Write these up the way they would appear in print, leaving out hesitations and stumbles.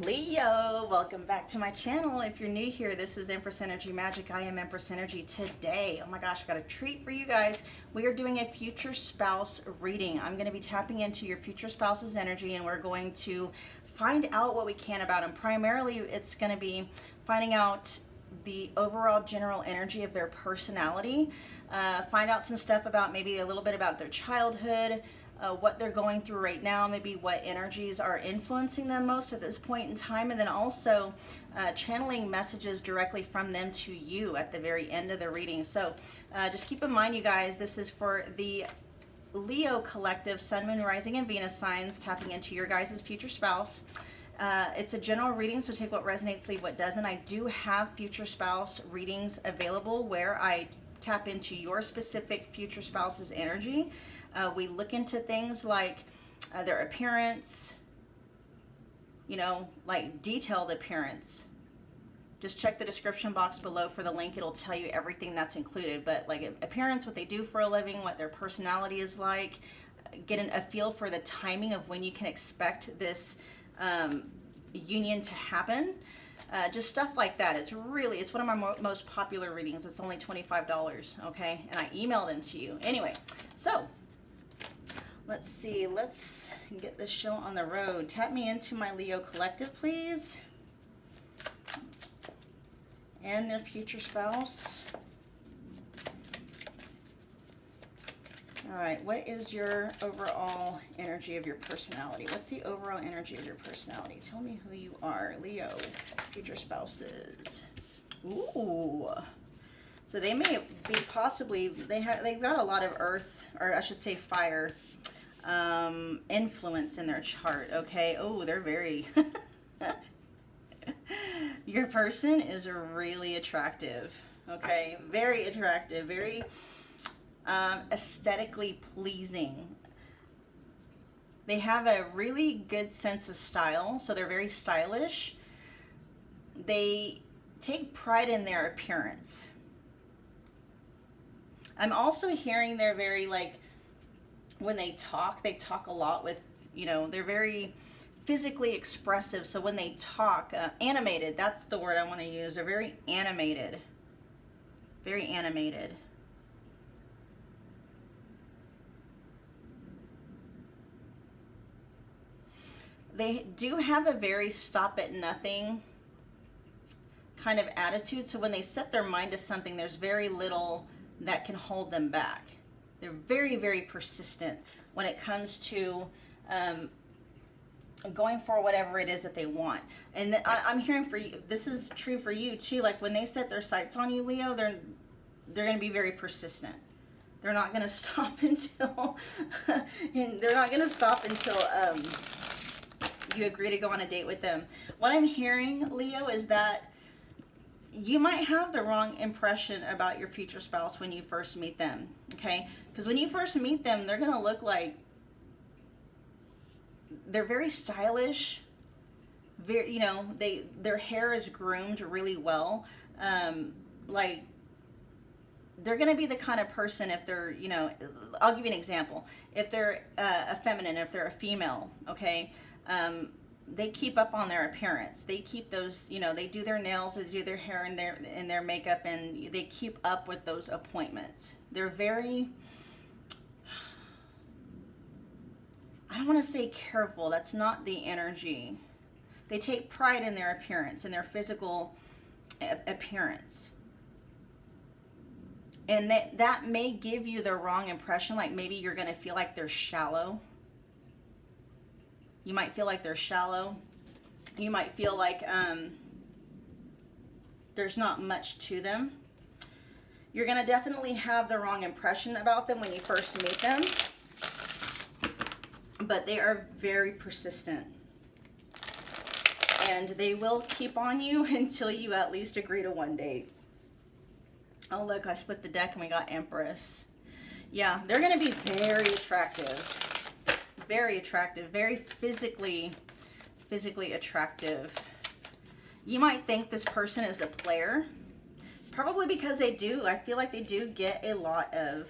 Leo, welcome back to my channel. If you're new here, this is Empress Energy Magic. I am Empress Energy. Today, oh my gosh, I got a treat for you guys. We are doing a future spouse reading. I'm going to be tapping into your future spouse's energy, and we're going to find out what we can about them. Primarily, it's going to be finding out the overall general energy of their personality, find out some stuff about maybe a little bit about their childhood, what they're going through right now, maybe what energies are influencing them most at this point in time, and then also channeling messages directly from them to you at the very end of the reading. So just keep in mind, you guys, this is for the Leo collective, Sun, Moon, Rising, and Venus signs, tapping into your guys' future spouse. It's a general reading, so take what resonates, leave what doesn't. I do have future spouse readings available where I tap into your specific future spouse's energy. We look into things like their appearance, you know, like detailed appearance. Just check the description box below for the link. It'll tell you everything that's included. But like appearance, what they do for a living, what their personality is like, get a feel for the timing of when you can expect this union to happen. Just stuff like that. It's one of my most popular readings. It's only $25, okay? And I email them to you. Anyway, so let's see. Let's get this show on the road. Tap me into my Leo collective, please. And their future spouse. All right, what is your overall energy of your personality? What's the overall energy of your personality? Tell me who you are, Leo, future spouses. Ooh. So they may be possibly, they've got a lot of earth, or I should say fire, influence in their chart, okay? Oh, they're very, your person is really attractive, okay? Very attractive, very aesthetically pleasing. They have a really good sense of style, so they're very stylish. They take pride in their appearance. I'm also hearing they're very, like, when they talk a lot with, you know, they're very physically expressive. So when they talk, animated, that's the word I want to use. They're very animated. Very animated. They do have a very stop at nothing kind of attitude. So when they set their mind to something, there's very little that can hold them back. They're very, very persistent when it comes to going for whatever it is that they want. And I'm hearing for you, this is true for you too. Like when they set their sights on you, Leo, they're going to be very persistent. They're not going to stop until you agree to go on a date with them. What I'm hearing, Leo, is that you might have the wrong impression about your future spouse when you first meet them, okay? Because when you first meet them, they're going to look like they're very stylish. Very, you know, their hair is groomed really well. Like they're going to be the kind of person, if they're, you know, I'll give you an example. If they're a feminine, if they're a female, okay, they keep up on their appearance. They keep those, you know, they do their nails, they do their hair and their makeup, and they keep up with those appointments. They're very, I don't want to say careful. That's not the energy. They take pride in their appearance, in their physical appearance. And that may give you the wrong impression. Like maybe you're going to feel like they're shallow. You might feel like they're shallow. You might feel like there's not much to them. You're going to definitely have the wrong impression about them when you first meet them. But they are very persistent. And they will keep on you until you at least agree to one date. Oh, look, I split the deck and we got Empress. Yeah, they're going to be very attractive. Very attractive, very physically attractive. You might think this person is a player, probably because they do. I feel like they do get a lot of,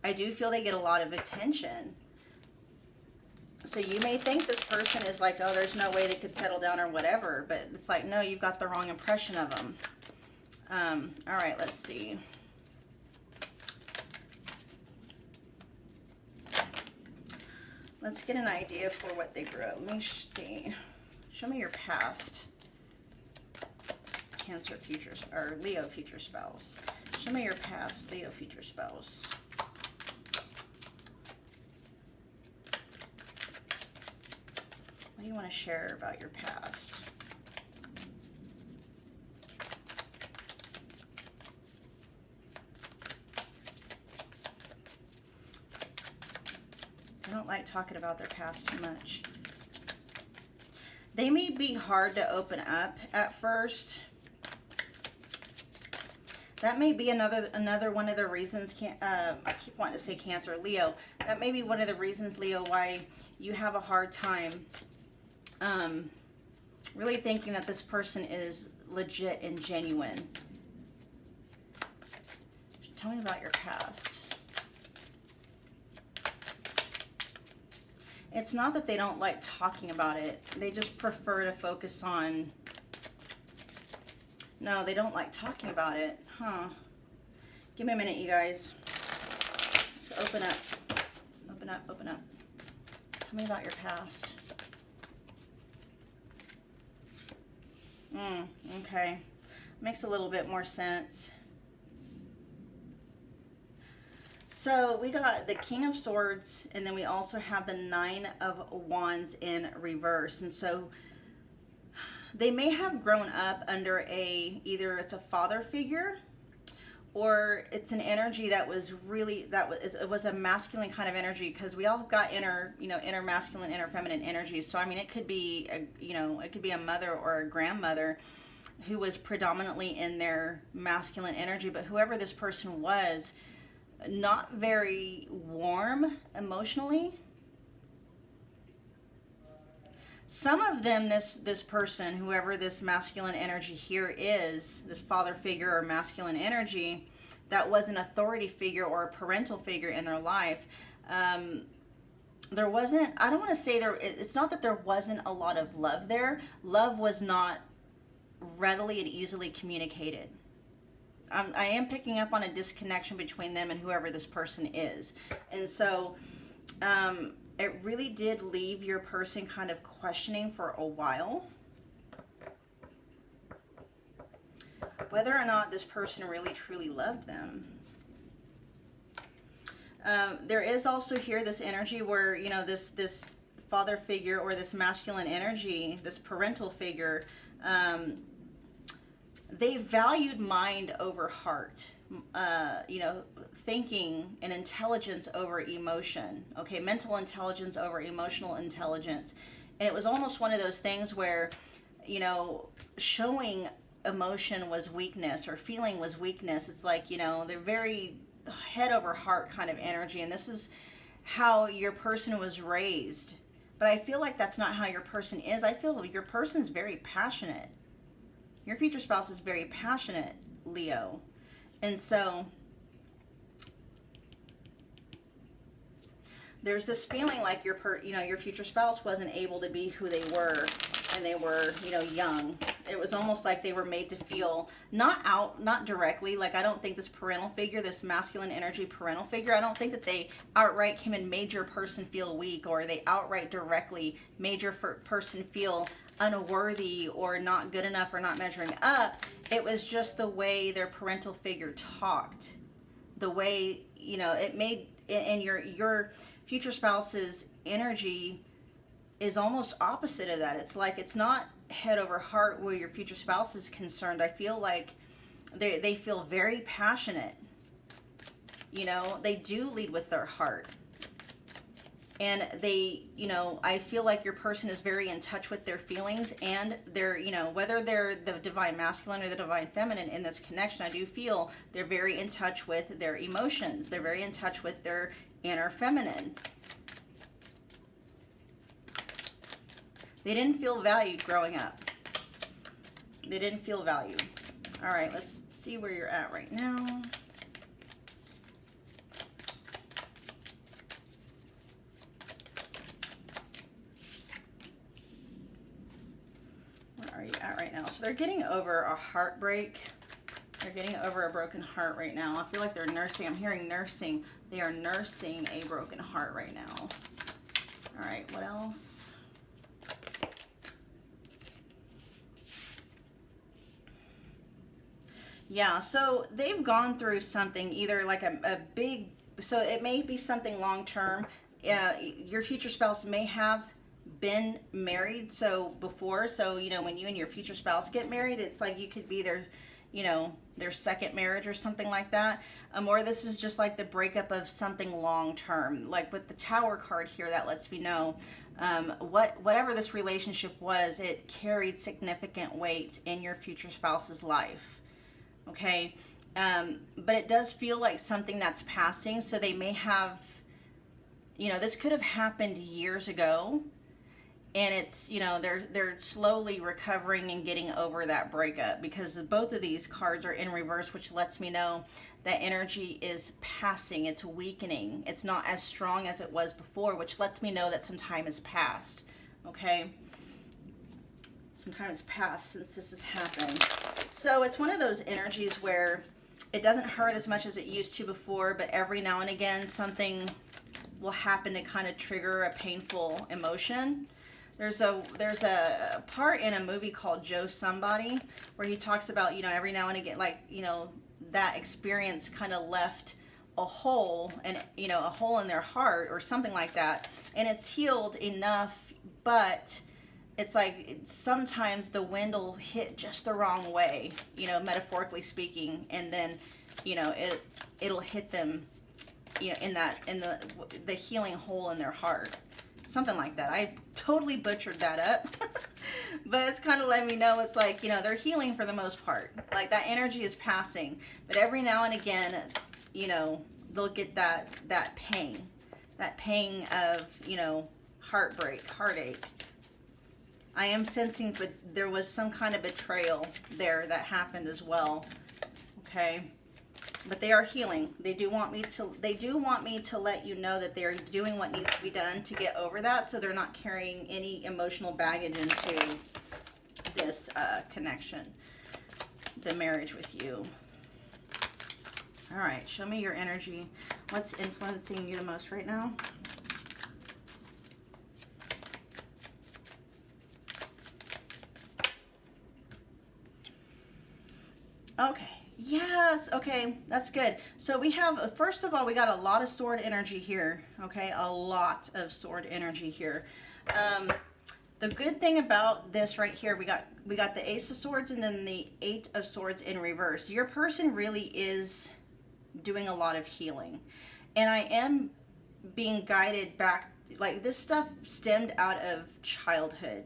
I do feel they get a lot of attention. So you may think this person is like, oh, there's no way they could settle down or whatever, but it's like, no, you've got the wrong impression of them. All right, let's see. Let's get an idea for what they grew up. Let me see. Show me your past. Cancer future, or Leo future spouse. Show me your past Leo future spouse. What do you want to share about your past? I don't like talking about their past too much. They may be hard to open up at first. That may be another one of the reasons, I keep wanting to say Cancer, Leo. That may be one of the reasons, Leo, why you have a hard time really thinking that this person is legit and genuine. Tell me about your past. It's not that they don't like talking about it. They just prefer to focus on... No, they don't like talking about it. Huh. Give me a minute, you guys. Let's open up. Open up, open up. Tell me about your past. Okay. Makes a little bit more sense. So we got the King of Swords, and then we also have the Nine of Wands in reverse. And so they may have grown up under either it's a father figure, or it's an energy that was really, it was a masculine kind of energy, because we all have got inner masculine, inner feminine energies. So I mean, it could be it could be a mother or a grandmother who was predominantly in their masculine energy, but whoever this person was, not very warm emotionally. Some of them, this person, whoever this masculine energy here is, this father figure or masculine energy, that was an authority figure or a parental figure in their life, there wasn't, I don't want to say there, it's not that there wasn't a lot of love there. Love was not readily and easily communicated. I am picking up on a disconnection between them and whoever this person is. And so it really did leave your person kind of questioning for a while whether or not this person really truly loved them. There is also here this energy where, this father figure or this masculine energy, this parental figure, they valued mind over heart, thinking and intelligence over emotion, okay, mental intelligence over emotional intelligence. And it was almost one of those things where, showing emotion was weakness or feeling was weakness. It's like, they're very head over heart kind of energy. And this is how your person was raised. But I feel like that's not how your person is. I feel your person is very passionate. Your future spouse is very passionate, Leo. And so there's this feeling like your future spouse wasn't able to be who they were when they were, young. It was almost like they were made to feel not directly. Like, I don't think this parental figure, this masculine energy parental figure, I don't think that they outright came and made your person feel weak, or they outright directly made your person feel unworthy or not good enough or not measuring up. It was just the way their parental figure talked, the way, it made, and your future spouse's energy is almost opposite of that. It's like, it's not head over heart where your future spouse is concerned. I feel like they feel very passionate. They do lead with their heart. And they, I feel like your person is very in touch with their feelings, and they're, whether they're the divine masculine or the divine feminine in this connection, I do feel they're very in touch with their emotions. They're very in touch with their inner feminine. They didn't feel valued growing up. They didn't feel valued. All right, let's see where you're at right now. are you at right now? So they're getting over a heartbreak. They're getting over a broken heart right now. I feel like they're nursing. I'm hearing nursing. They are nursing a broken heart right now. All right, what else? Yeah, so they've gone through something, either like a big, so it may be something long-term. Your future spouse may have been married before, so when you and your future spouse get married, it's like you could be their second marriage or something like that. Or this is just like the breakup of something long-term. Like with the Tower card here, that lets me know whatever this relationship was, it carried significant weight in your future spouse's life. Okay, but it does feel like something that's passing. So they may have, this could have happened years ago, and it's, they're slowly recovering and getting over that breakup, because both of these cards are in reverse, which lets me know that energy is passing. It's weakening. It's not as strong as it was before, which lets me know that some time has passed. Okay. Some time has passed since this has happened. So it's one of those energies where it doesn't hurt as much as it used to before, but every now and again something will happen to kind of trigger a painful emotion. There's a part in a movie called Joe Somebody where he talks about, every now and again, like, that experience kind of left a hole, and a hole in their heart or something like that, and it's healed enough, but it's like sometimes the wind will hit just the wrong way, metaphorically speaking, and then, it'll hit them, in the healing hole in their heart. Something like that. I totally butchered that up. But it's kind of letting me know, it's like, they're healing for the most part. Like that energy is passing. But every now and again, they'll get that pain. That pain of, heartbreak, heartache. I am sensing, but there was some kind of betrayal there that happened as well. Okay, but they are healing. They do want me to let you know that they are doing what needs to be done to get over that, so they're not carrying any emotional baggage into this connection, the marriage with you. All right, show me your energy. What's influencing you the most right now? Okay, yes, okay, that's good. So we have, first of all, we got a lot of sword energy here, okay, a lot of sword energy here. The good thing about this right here, we got the Ace of Swords and then the Eight of Swords in reverse. Your person really is doing a lot of healing, and I am being guided back, like this stuff stemmed out of childhood.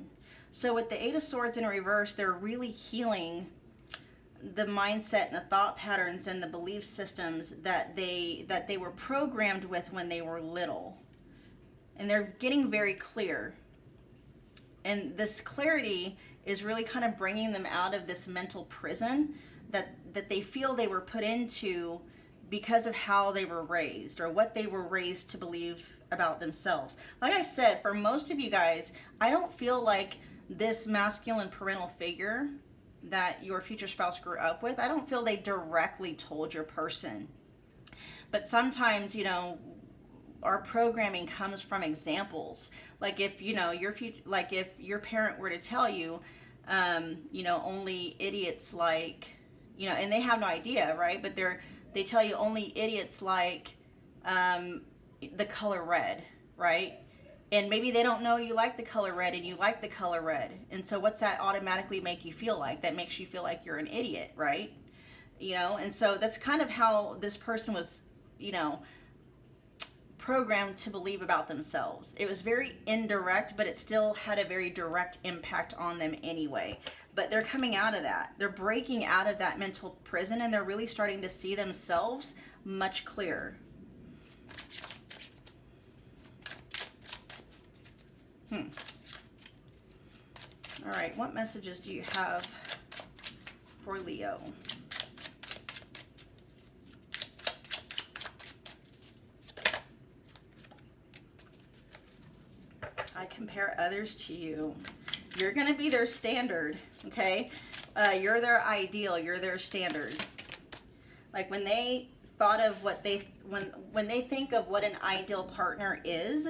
So with the Eight of Swords in reverse, they're really healing the mindset and the thought patterns and the belief systems that they were programmed with when they were little, and they're getting very clear, and this clarity is really kind of bringing them out of this mental prison that they feel they were put into because of how they were raised or what they were raised to believe about themselves. Like I said, for most of you guys, I don't feel like this masculine parental figure that your future spouse grew up with, I don't feel they directly told your person. But sometimes, our programming comes from examples. Like if, if your parent were to tell you, only idiots like, and they have no idea, right? But they tell you only idiots like the color red, right? And maybe they don't know you like the color red and you like the color red. And so what's that automatically make you feel like? That makes you feel like you're an idiot, right? And so that's kind of how this person was, programmed to believe about themselves. It was very indirect, but it still had a very direct impact on them anyway. But they're coming out of that. They're breaking out of that mental prison, and they're really starting to see themselves much clearer. All right, what messages do you have for Leo? I compare others to you. You're going to be their standard, okay? You're their ideal. You're their standard. Like when they thought of what when they think of what an ideal partner is,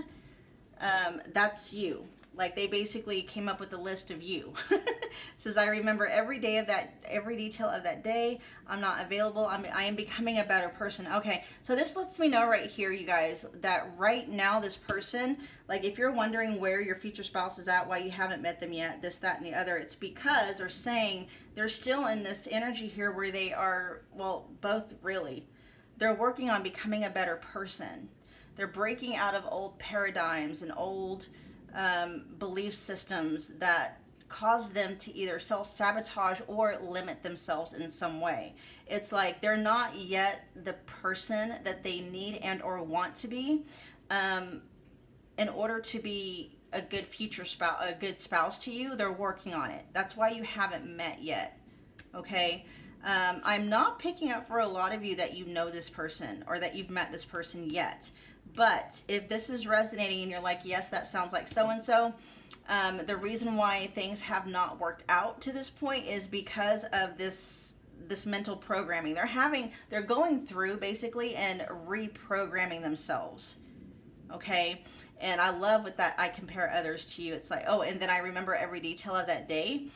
that's you. Like they basically came up with a list of you. Says, I remember every detail of that day. I'm not available. I am becoming a better person. Okay, so this lets me know right here, you guys, that right now this person, like if you're wondering where your future spouse is at, why you haven't met them yet, this, that, and the other, it's because they're saying they're still in this energy here where they are, well, both really. They're working on becoming a better person. They're breaking out of old paradigms and old belief systems that cause them to either self-sabotage or limit themselves in some way. It's like they're not yet the person that they need and or want to be in order to be a good future spouse, a good spouse to you. They're working on it. That's why you haven't met yet. Okay. I'm not picking up for a lot of you that you know this person or that you've met this person yet. But if this is resonating and you're like, yes, that sounds like so-and-so, the reason why things have not worked out to this point is because of this mental programming. They're going through basically and reprogramming themselves. Okay. And I love with that. I compare others to you. It's like, oh, and then I remember every detail of that day.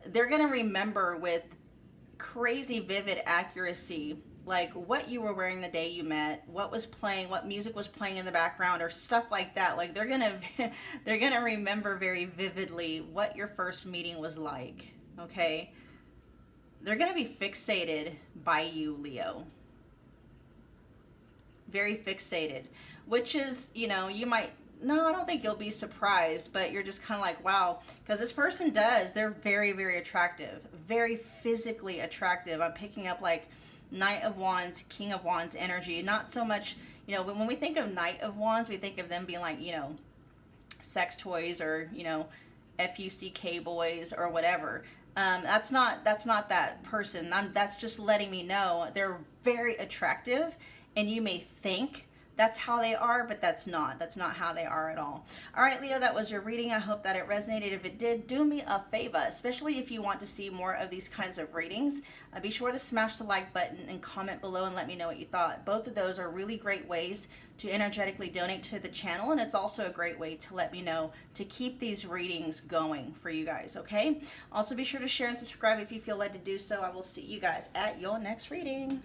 They're going to remember with crazy vivid accuracy, like what you were wearing the day you met, what was playing, what music was playing in the background, or stuff like that. Like they're gonna remember very vividly what your first meeting was like. Okay, they're gonna be fixated by you, Leo. Very fixated, which is, you might. No, I don't think you'll be surprised, but you're just kind of like, wow, because this person they're very, very attractive, very physically attractive. I'm picking up like Knight of Wands, King of Wands energy. Not so much, when we think of Knight of Wands, we think of them being like, sex toys or, FUCK boys or whatever. That's not that person. That's just letting me know they're very attractive, and you may think that's how they are, but that's not how they are at all. All right, Leo, that was your reading. I hope that it resonated. If it did, do me a favor, especially if you want to see more of these kinds of readings. Be sure to smash the like button and comment below and let me know what you thought. Both of those are really great ways to energetically donate to the channel, and it's also a great way to let me know to keep these readings going for you guys, okay? Also, be sure to share and subscribe if you feel led to do so. I will see you guys at your next reading.